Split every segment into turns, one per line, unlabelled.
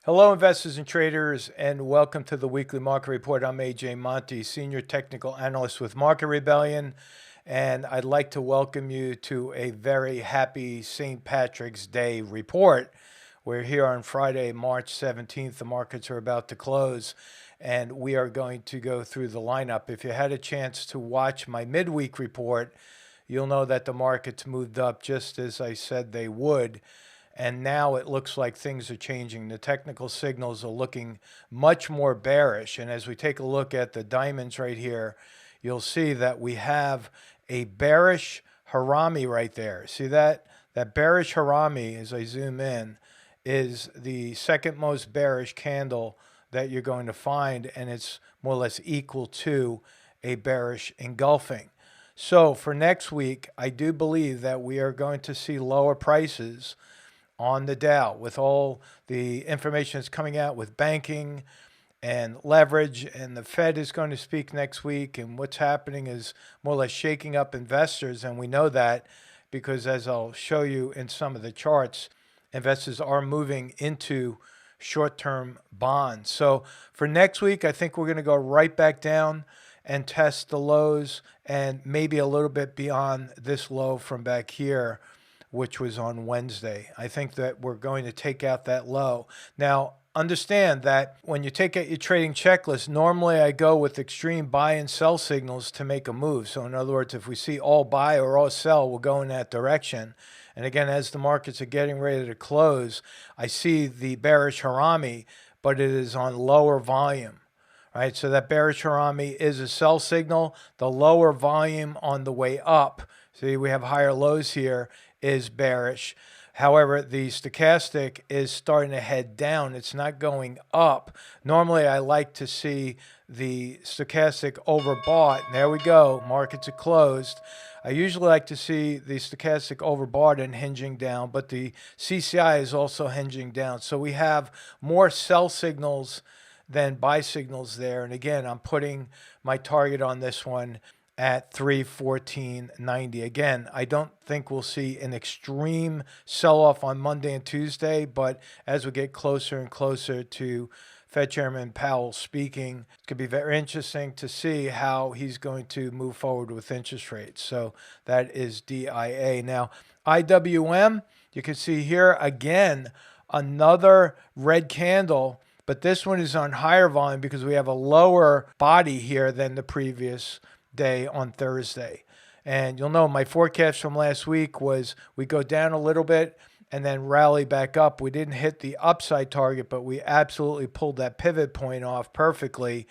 Hello, investors and traders, and welcome to the weekly market report. I'm AJ Monte, Senior Technical Analyst with Market Rebellion, and I'd like to welcome you to a very happy St. Patrick's Day report. We're here on Friday, March 17th. The markets are about to close, and we are going to go through the lineup. If you had a chance to watch my midweek report, you'll know that the markets moved up just as I said they would. And now it looks like things are changing. The technical signals are looking much more bearish. And as we take a look at the diamonds right here, you'll see that we have a bearish harami right there. See that? That bearish harami, as I zoom in, is the second most bearish candle that you're going to find. And it's more or less equal to a bearish engulfing. So for next week, I do believe that we are going to see lower prices on the Dow with all the information that's coming out with banking and leverage, and the Fed is going to speak next week, and what's happening is more or less shaking up investors, and we know that because, as I'll show you in some of the charts, investors are moving into short-term bonds. So for next week, I think we're going to go right back down and test the lows and maybe a little bit beyond this low from back here, which was on Wednesday. I think that we're going to take out that low. Now, understand that when you take out your trading checklist, normally I go with extreme buy and sell signals to make a move. So in other words, if we see all buy or all sell, we'll go in that direction. And again, as the markets are getting ready to close, I see the bearish harami, but it is on lower volume. Right, so that bearish harami is a sell signal. The lower volume on the way up, see we have higher lows here, is bearish. However, the stochastic is starting to head down. It's not going up. Normally, I like to see the stochastic overbought. There we go. Markets are closed. I usually like to see the stochastic overbought and hinging down, but the CCI is also hinging down. So we have more sell signals than buy signals there. And again, I'm putting my target on this one at 314.90. Again, I don't think we'll see an extreme sell-off on Monday and Tuesday, but as we get closer and closer to Fed Chairman Powell speaking, it's going to be very interesting to see how he's going to move forward with interest rates. So that is DIA. Now, IWM, you can see here again, another red candle, but this one is on higher volume because we have a lower body here than the previous day on Thursday. And you'll know my forecast from last week was we go down a little bit and then rally back up. We didn't hit the upside target, but we absolutely pulled that pivot point off perfectly.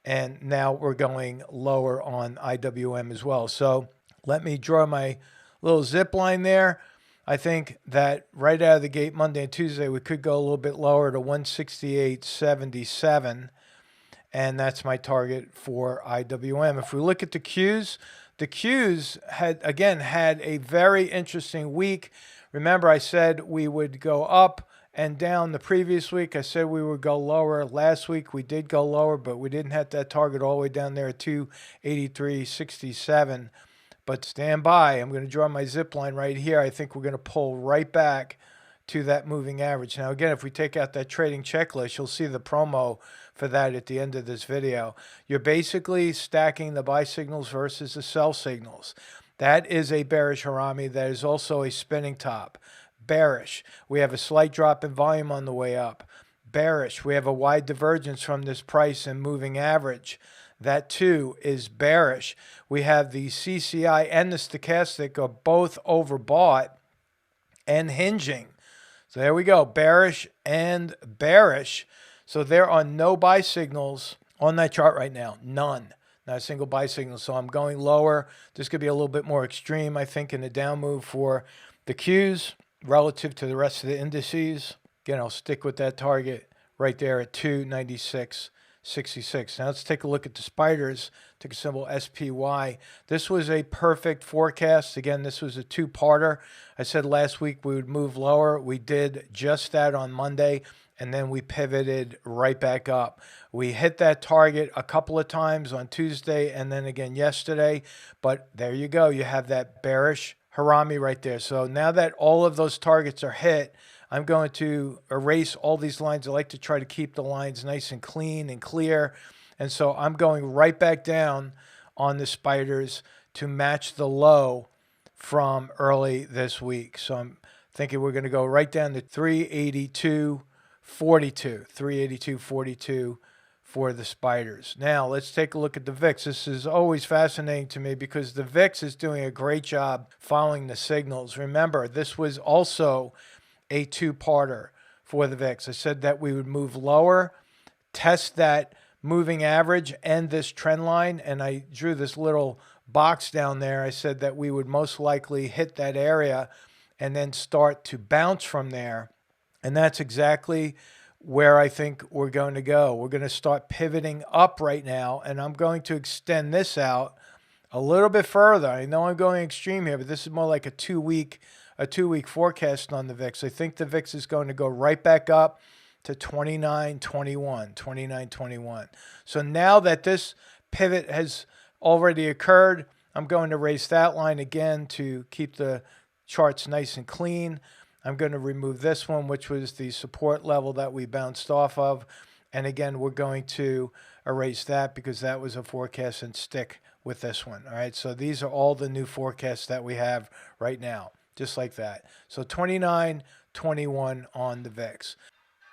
And now we're going lower on IWM as well. So let me draw my little zip line there. I think that right out of the gate, Monday and Tuesday, we could go a little bit lower to 168.77. And that's my target for IWM. If we look at the Qs had a very interesting week. Remember, I said we would go up and down the previous week. I said we would go lower. Last week we did go lower, but we didn't hit that target all the way down there at 283.67. But stand by. I'm going to draw my zip line right here. I think we're going to pull right back to that moving average. Now, again, if we take out that trading checklist, you'll see the promo for that at the end of this video. You're basically stacking the buy signals versus the sell signals. That is a bearish harami. That is also a spinning top. Bearish. We have a slight drop in volume on the way up. Bearish. We have a wide divergence from this price and moving average. That too is bearish. We have the CCI and the stochastic are both overbought and hinging. So there we go, bearish and bearish. So there are no buy signals on that chart right now, none. Not a single buy signal. So I'm going lower. This could be a little bit more extreme, I think, in the down move for the Qs relative to the rest of the indices. Again, I'll stick with that target right there at 296.66. Now let's take a look at the spiders. Ticker symbol SPY. This was a perfect forecast. Again, this was a two-parter. I said last week we would move lower. We did just that on Monday, and then we pivoted right back up. We hit that target a couple of times on Tuesday and then again yesterday, but there you go. You have that bearish harami right there. So now that all of those targets are hit, I'm going to erase all these lines. I like to try to keep the lines nice and clean and clear. And so I'm going right back down on the spiders to match the low from early this week. So I'm thinking we're going to go right down to 382.42, 382.42 for the spiders. Now let's take a look at the VIX. This is always fascinating to me because the VIX is doing a great job following the signals. Remember, this was also a two-parter for the VIX. I said that we would move lower, test that moving average and this trend line, and I drew this little box down there. I said that we would most likely hit that area and then start to bounce from there. And that's exactly where I think we're going to go. We're going to start pivoting up right now, and I'm going to extend this out a little bit further. I know I'm going extreme here, but this is more like a two-week forecast on the VIX. I think the VIX is going to go right back up to 29.21. So now that this pivot has already occurred, I'm going to raise that line again to keep the charts nice and clean. I'm going to remove this one, which was the support level that we bounced off of. And again, we're going to erase that because that was a forecast and stick with this one. All right, so these are all the new forecasts that we have right now, just like that. So 29.21 on the VIX.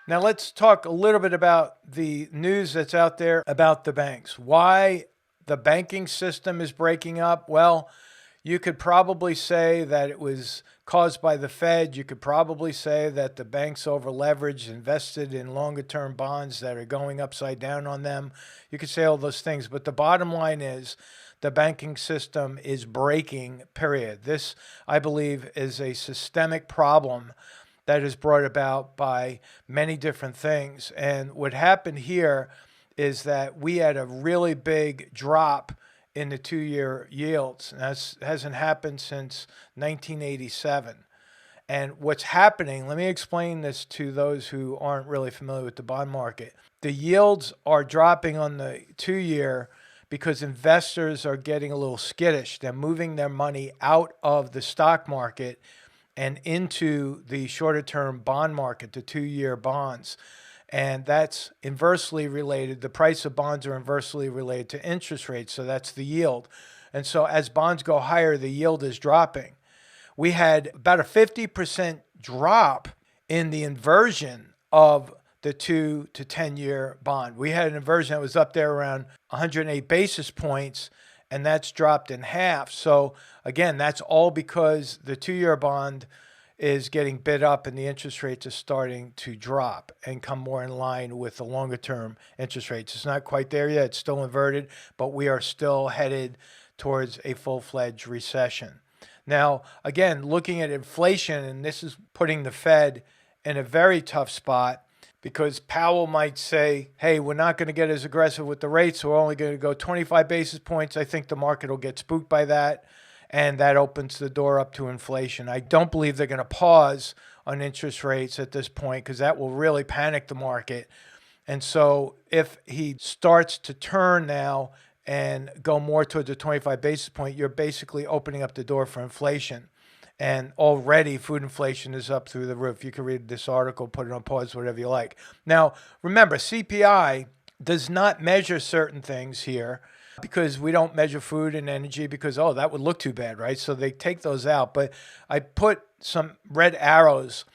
Now let's talk a little bit about the news that's out there about the banks. Why the banking system is breaking up? Well, you could probably say that it was caused by the Fed. You could probably say that the banks over-leveraged, invested in longer-term bonds that are going upside down on them. You could say all those things, but the bottom line is the banking system is breaking, period. This, I believe, is a systemic problem that is brought about by many different things. And what happened here is that we had a really big drop in the two-year yields. And that hasn't happened since 1987. And what's happening, let me explain this to those who aren't really familiar with the bond market. The yields are dropping on the two-year because investors are getting a little skittish. They're moving their money out of the stock market and into the shorter-term bond market, the two-year bonds. And that's inversely related. The price of bonds are inversely related to interest rates, so that's the yield. And so as bonds go higher, the yield is dropping. We had about a 50% drop in the inversion of the 2 to 10-year bond. We had an inversion that was up there around 108 basis points, and that's dropped in half. So again, that's all because the two-year bond is getting bid up and the interest rates are starting to drop and come more in line with the longer term interest rates. It's not quite there yet. It's still inverted, but we are still headed towards a full-fledged recession. Now, again, looking at inflation, and this is putting the Fed in a very tough spot because Powell might say, hey, we're not going to get as aggressive with the rates. We're only going to go 25 basis points. I think the market will get spooked by that. And that opens the door up to inflation. I don't believe they're going to pause on interest rates at this point because that will really panic the market. And so if he starts to turn now and go more towards the 25 basis point, you're basically opening up the door for inflation. And already food inflation is up through the roof. You can read this article, put it on pause, whatever you like. Now, remember, CPI does not measure certain things here, because we don't measure food and energy because, oh, that would look too bad, right? So they take those out. But I put some red arrows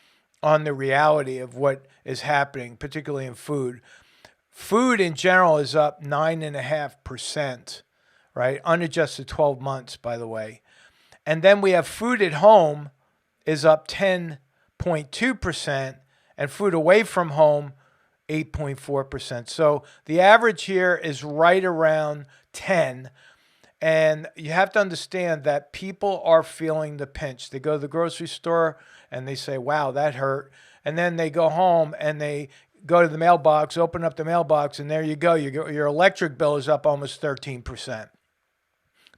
on the reality of what is happening, particularly in food. Food in general is up 9.5%, right? Unadjusted 12 months, by the way. And then we have food at home is up 10.2%, and food away from home 8.4%. So the average here is right around 10. And you have to understand that people are feeling the pinch. They go to the grocery store and they say, wow, that hurt. And then they go home and they go to the mailbox, open up the mailbox, and there you go. Your electric bill is up almost 13%.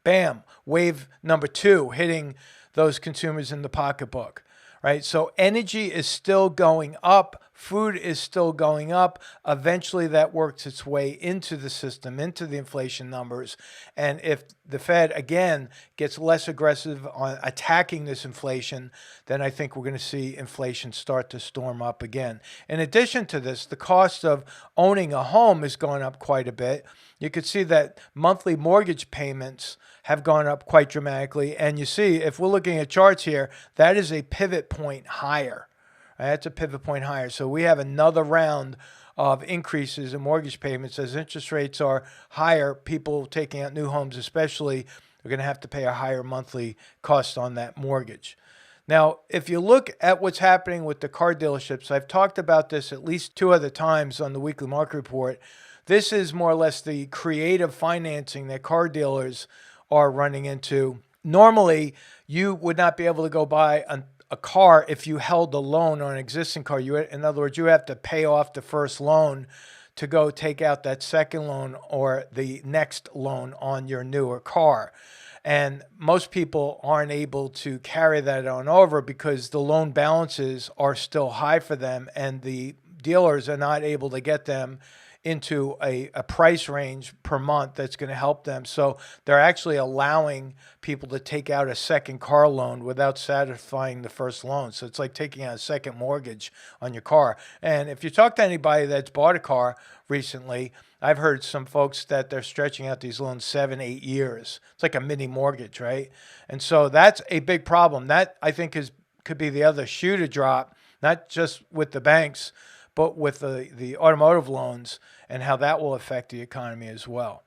Bam, wave number 2 hitting those consumers in the pocketbook, right? So energy is still going up Food is still going up. Eventually that works its way into the system, into the inflation numbers. And if the Fed, again, gets less aggressive on attacking this inflation, then I think we're going to see inflation start to storm up again. In addition to this, the cost of owning a home is going up quite a bit. You could see that monthly mortgage payments have gone up quite dramatically. And you see, if we're looking at charts here, that is a pivot point higher. That's a pivot point higher. So we have another round of increases in mortgage payments. As interest rates are higher, people taking out new homes especially are going to have to pay a higher monthly cost on that mortgage. Now, if you look at what's happening with the car dealerships, I've talked about this at least 2 other times on the weekly market report. This is more or less the creative financing that car dealers are running into. Normally, you would not be able to go buy a car if you held a loan on an existing car. In other words, you have to pay off the first loan to go take out that second loan or the next loan on your newer car. And most people aren't able to carry that on over because the loan balances are still high for them and the dealers are not able to get them into a price range per month that's going to help them. So they're actually allowing people to take out a second car loan without satisfying the first loan. So it's like taking out a second mortgage on your car. And if you talk to anybody that's bought a car recently, I've heard some folks that they're stretching out these loans 7-8 years. It's like a mini mortgage, right? And so that's a big problem. That, I think, could be the other shoe to drop, not just with the banks, but with the automotive loans and how that will affect the economy as well.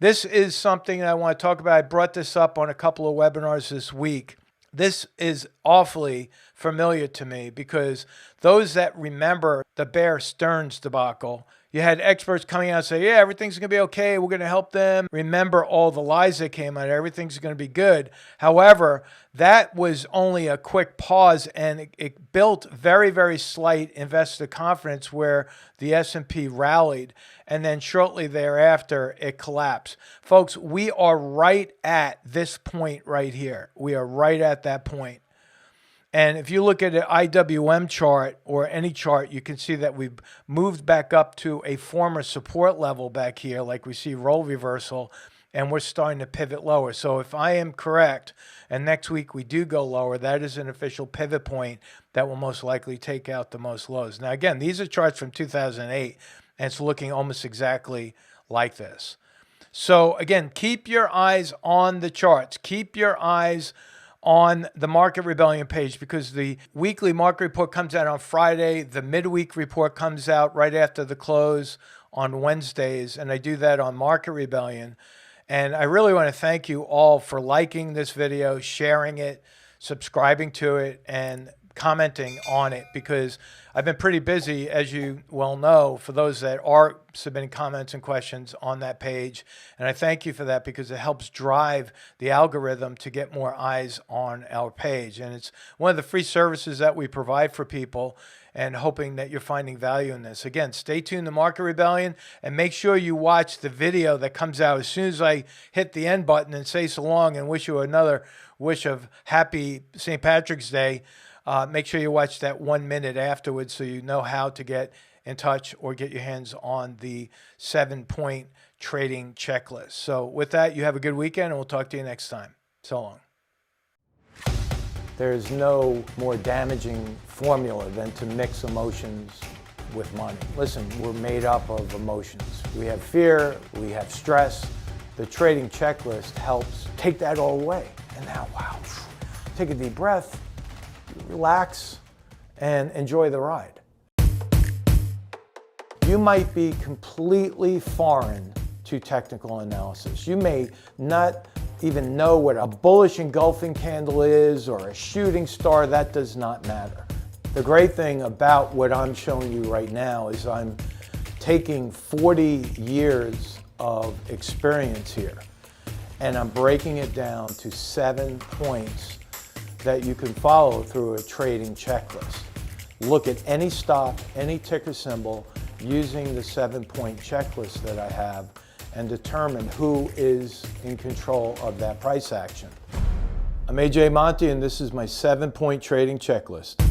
This is something that I want to talk about. I brought this up on a couple of webinars this week. This is awfully familiar to me because those that remember the Bear Stearns debacle, you had experts coming out and say, yeah, everything's going to be okay. We're going to help them. Remember all the lies that came out. Everything's going to be good. However, that was only a quick pause, and it built very, very slight investor confidence where the S&P rallied, and then shortly thereafter, it collapsed. Folks, we are right at this point right here. We are right at that point. And if you look at an IWM chart or any chart, you can see that we've moved back up to a former support level back here, like we see role reversal, and we're starting to pivot lower. So if I am correct, and next week we do go lower, that is an official pivot point that will most likely take out the most lows. Now, again, these are charts from 2008, and it's looking almost exactly like this. So again, keep your eyes on the charts. Keep your eyes on the Market Rebellion page because the weekly market report comes out on Friday. The midweek report comes out right after the close on Wednesdays, and I do that on Market Rebellion. And I really want to thank you all for liking this video, sharing it, subscribing to it, and commenting on it because I've been pretty busy, as you well know, for those that are submitting comments and questions on that page. And I thank you for that because it helps drive the algorithm to get more eyes on our page. And it's one of the free services that we provide for people, and hoping that you're finding value in this. Again, stay tuned to Market Rebellion and make sure you watch the video that comes out as soon as I hit the end button and say so long and wish you another wish of happy St. Patrick's Day. Make sure you watch that 1 minute afterwards so you know how to get in touch or get your hands on the 7-point trading checklist. So with that, you have a good weekend, and we'll talk to you next time. So long. There's no more damaging formula than to mix emotions with money. Listen, we're made up of emotions. We have fear, we have stress. The trading checklist helps take that all away. And now, wow, take a deep breath, relax, and enjoy the ride. You might be completely foreign to technical analysis. You may not even know what a bullish engulfing candle is or a shooting star. That does not matter. The great thing about what I'm showing you right now is I'm taking 40 years of experience here and I'm breaking it down to 7 points that you can follow through a trading checklist. Look at any stock, any ticker symbol using the 7-point checklist that I have and determine who is in control of that price action. I'm AJ Monte, and this is my 7-point trading checklist.